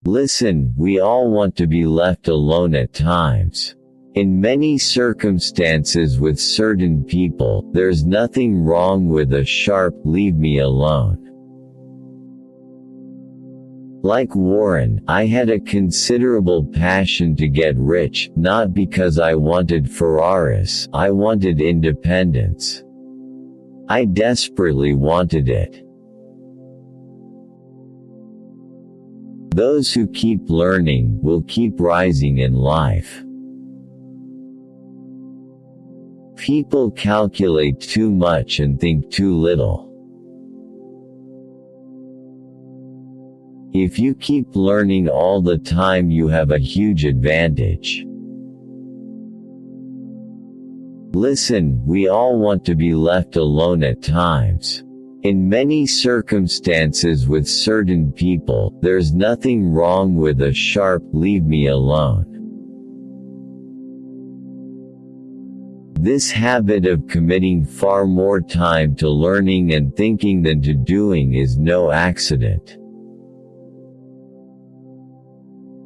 Listen, we all want to be left alone at times. In many circumstances with certain people, there's nothing wrong with a sharp "leave me alone." Like Warren, I had a considerable passion to get rich, not because I wanted Ferraris, I wanted independence. I desperately wanted it. Those who keep learning will keep rising in life. People calculate too much and think too little. If you keep learning all the time, you have a huge advantage. Listen, we all want to be left alone at times. In many circumstances with certain people, there's nothing wrong with a sharp "leave me alone." This habit of committing far more time to learning and thinking than to doing is no accident.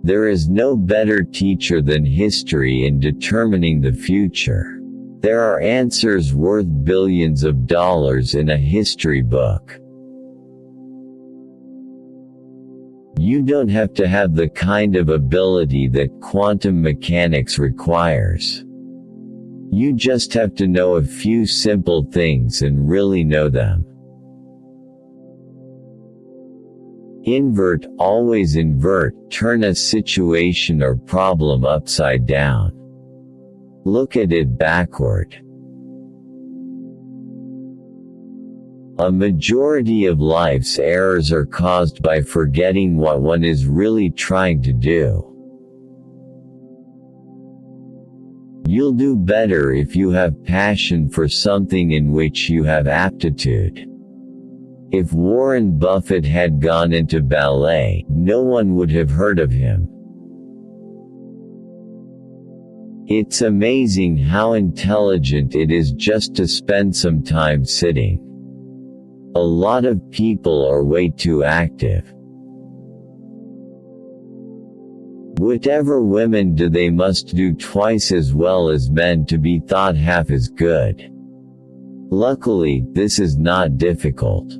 There is no better teacher than history in determining the future. There are answers worth billions of dollars in a history book. You don't have to have the kind of ability that quantum mechanics requires. You just have to know a few simple things and really know them. Invert, always invert, turn a situation or problem upside down. Look at it backward. A majority of life's errors are caused by forgetting what one is really trying to do. You'll do better if you have passion for something in which you have aptitude. If Warren Buffett had gone into ballet, no one would have heard of him. It's amazing how intelligent it is just to spend some time sitting. A lot of people are way too active. Whatever women do, they must do twice as well as men to be thought half as good. Luckily, this is not difficult.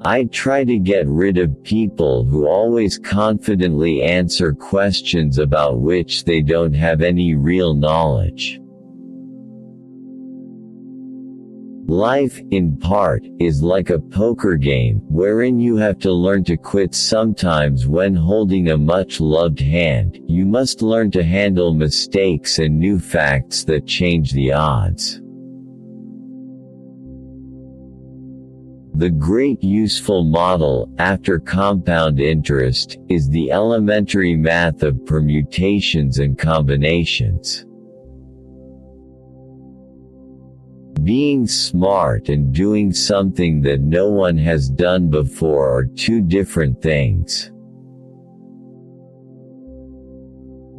I try to get rid of people who always confidently answer questions about which they don't have any real knowledge. Life, in part, is like a poker game, wherein you have to learn to quit sometimes when holding a much-loved hand. You must learn to handle mistakes and new facts that change the odds. The great useful model, after compound interest, is the elementary math of permutations and combinations. Being smart and doing something that no one has done before are two different things.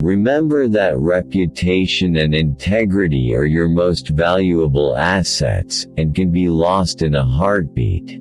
Remember that reputation and integrity are your most valuable assets, and can be lost in a heartbeat.